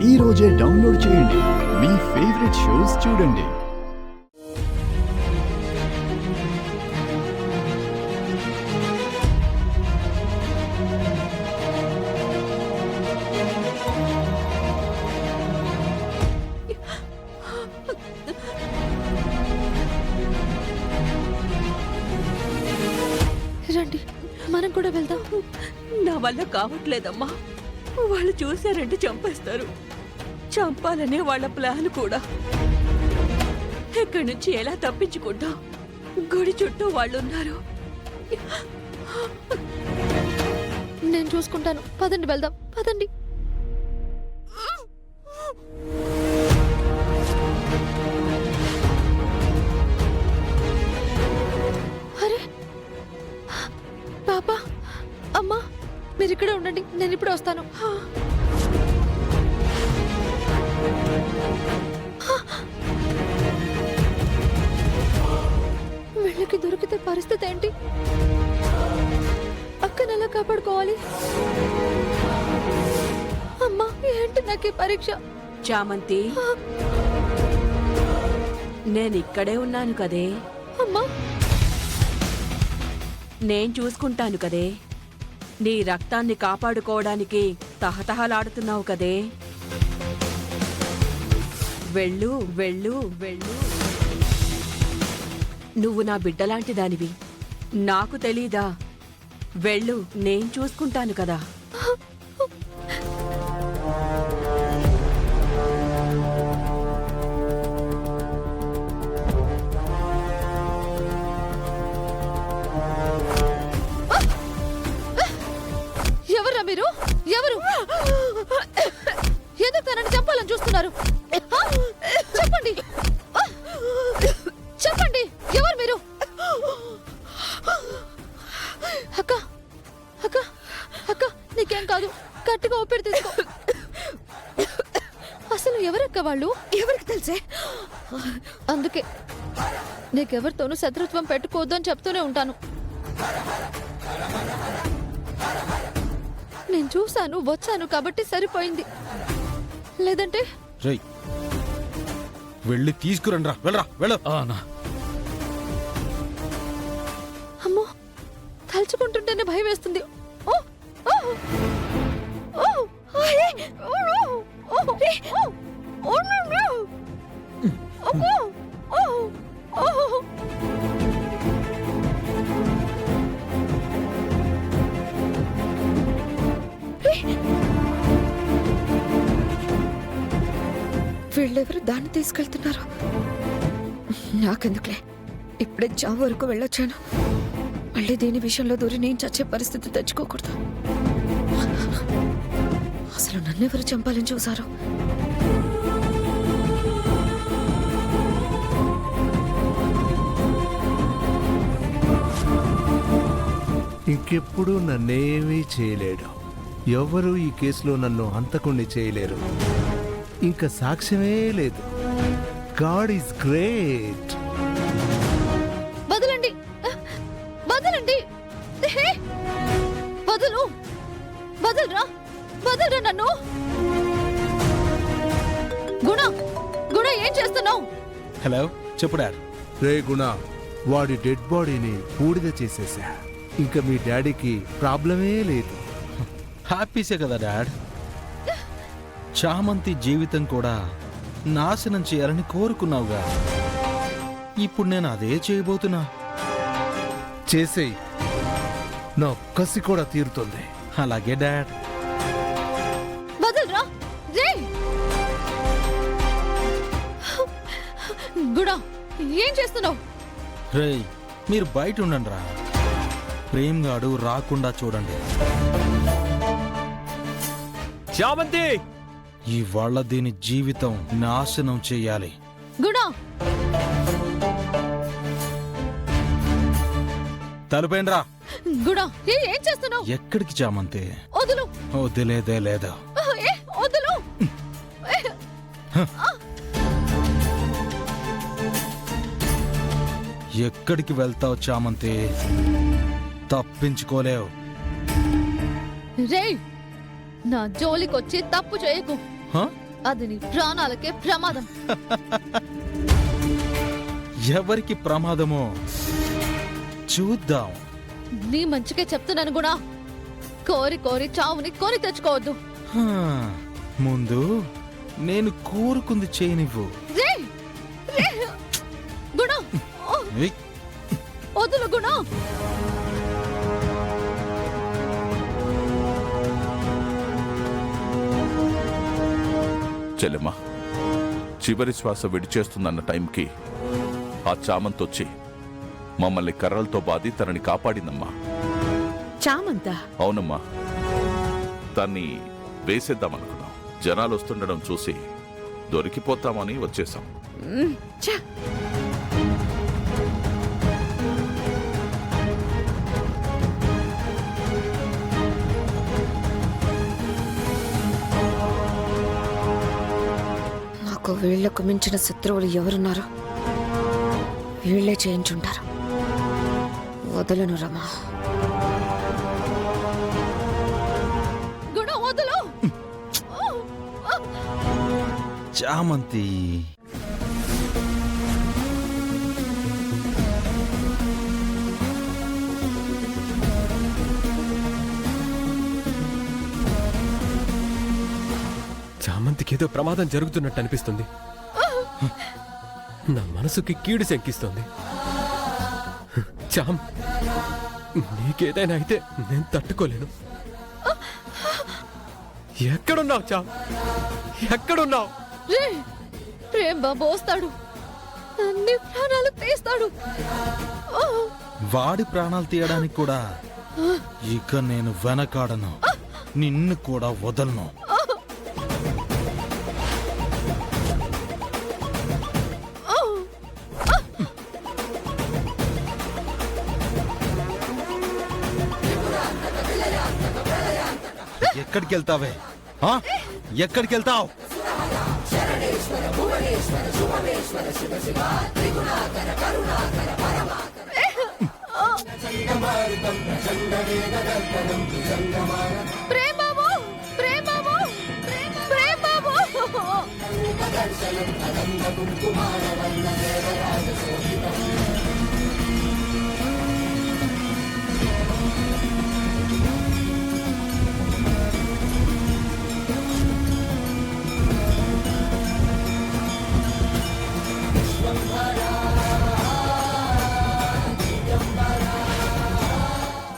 ఈ రోజే డౌన్లోడ్ చేయండి. మీ ఫేవరెట్ షోస్ చూడండి. రండి, మనం కూడా వెళ్దాం. నా వల్ల కావట్లేదమ్మా. వాళ్ళు చూశారంటే చంపేస్తారు. చంపాలనే వాళ్ళ ప్లాన్ కూడా. ఇక్కడి నుంచి ఎలా తప్పించుకుంటాం? గుడి చుట్టూ వాళ్ళున్నారు. నేను చూసుకుంటాను. పదండి, వెళ్దాం. పదండి. అరే పాపా, అమ్మా, మీరు ఇక్కడే ఉండండి, నేను ఇప్పుడు వస్తాను. వీళ్ళకి దొరికితే పరిస్థితి ఏంటి? అక్కని ఎలా కాపాడుకోవాలి? అమ్మా, ఏంటి నాకు ఈ పరీక్ష? చామంతి, నేనిక్కడే ఉన్నాను కదే. అమ్మా, నేను చూసుకుంటాను కదే. నీ రక్తాన్ని కాపాడుకోవడానికి తహతహలాడుతున్నావు కదే. వెళ్ళు వెళ్ళు వెళ్ళు. నువ్వు నా బిడ్డలాంటి దానివి. నాకు తెలీదా? వెళ్ళు, నేను చూసుకుంటాను కదా. ఎవరా మీరు? ఎవరు? ఎందుకు తనని చంపాలని చూస్తున్నారు? చెప్పండి, చెప్పండి, ఎవరు మీరు? అక్క, అక్క, అక్క, నీకేం కాదు. గట్టిగా ఊపిరి తీసుకో. అసలు ఎవరక్క వాళ్ళు? ఎవరికి తెలుసే? అందుకే నీకెవరితోనూ శత్రుత్వం పెట్టుకోవద్దు అని చెప్తూనే ఉంటాను. నేను చూశాను, వచ్చాను కాబట్టి సరిపోయింది. లేదంటే రేయ్, వెళ్ళి తీసుకురండి రా. వెళ్ళరా, వెళ్ళు. అమ్మో, తలుచుకుంటుంటేనే భయం వేస్తుంది. ఓ, ఓ, ఓ, అరే, ఓ, ఓ, ఓ, ఓ, ఓ, ఓ, ఓ. వీళ్ళెవరు దాన్ని తీసుకెళ్తున్నారు? నాకెందుకులే, ఇప్పుడే చావు వరకు వెళ్ళొచ్చాను. మళ్ళీ దీని విషయంలో దూరి నేను చచ్చే పరిస్థితి తెచ్చుకోకూడదు. అసలు నన్నెవరు చంపాలని చూశారు? ఇంకెప్పుడు నన్నేమీ చేయలేడు. ఎవరు ఈ కేసులో నన్ను హంతకుణ్ణి చేయలేరు. ఇంకా సాక్ష్యమే లేదు. God is great. వదలండి, వదలండి. హే, వదలు, వదలరా, వదలరా నన్ను. గుణ, గుణ, ఏం చేస్తున్నావు? హలో, చెప్పు డాడ్. రే గుణ, వాడి డెడ్ బాడీని బూడిద చేసేసా. ఇంకా మీ డాడీకి ప్రాబ్లమే లేదు. హ్యాపీసే కదా డాడ్. చామంతి జీవితం కూడా నాశనం చేయాలని కోరుకున్నావుగా. ఇప్పుడు నేను అదే చేయబోతున్నా. చేసేయ్, నా కసి కూడా తీరుతుంది. అలాగే డాడ్. వదలరా రే. గుణ, ఏం చేస్తున్నావు? రేయ్, మీరు బయట ఉండండి రా. ప్రేమ్ గాడు రాకుండా చూడండి. చామంతి, ఇవాళ దీని జీవితం నాశనం చెయ్యాలి. గుణ, తలుపేండ్రా. గుణ, ఏం చేస్తున్నావు? ఎక్కడికి చామంతి? వదులు. వదిలేదే లేదా? వదులు. ఎక్కడికి వెళ్తావు చామంతి? తప్పించుకోలేవు. రేయ్, నా జోలికొచ్చి తప్పు చేయకు. హ? అది నీ ప్రాణాలకే ప్రమాదం. ఎవరికి ప్రమాదమో చూద్దాం. నీ మంచికే చెప్తున్నాను గుణ. కోరి కోరి చావుని కొని తెచ్చుకోవద్దు. హా, ముందు నేను కోరుకుంది చేయనివ్వు. రే, రే, గుణ, ఓ, ఏయ్, వదులు గుణ. చెల్లెమ్మా, చివరి శ్వాస విడిచేస్తుందన్న టైంకి ఆ చామంతొచ్చి మమ్మల్ని కర్రలతో బాది తనని కాపాడిందమ్మా. చామంతా అవునమ్మా, దాన్ని వేసేద్దామనుకున్నాం. జనాలు వస్తుండడం చూసి దొరికిపోతామని వచ్చేసాం. ఛ! నాకు వీళ్లకు మించిన శత్రువులు ఎవరున్నారు? వీళ్లే చేయించుంటారు. వదలను రమా. గుణ వదులు. చామంతి. చామంతికి ఏదో ప్రమాదం జరుగుతున్నట్టు అనిపిస్తుంది. నా మనసుకి కీడు శంకిస్తోంది. చామ్, నీకేదైనా అయితే నేను తట్టుకోలేను. ఎక్కడున్నావు చామ్? ఎక్కడున్నావు? రే, ప్రేమ్ బాబు వస్తాడు. నీ ప్రాణాలు తీస్తాడు. ఓ, వాడి ప్రాణాలు తీయడానికి కూడా ఇక నేను వెనకాడను. నిన్ను కూడా వదలను. ఎక్కడికి వెళ్తావే? ఆ? ఎక్కడికి వెళ్తావు? ప్రేమ్ బాబు, ప్రేమ్ బాబు, ప్రేమ్ బాబు.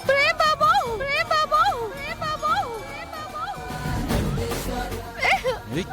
ప్రేమ్ బాబు, ప్రేమ్ బాబు, ప్రేమ్ బాబు, ప్రేమ్ బాబు. ఏయ్,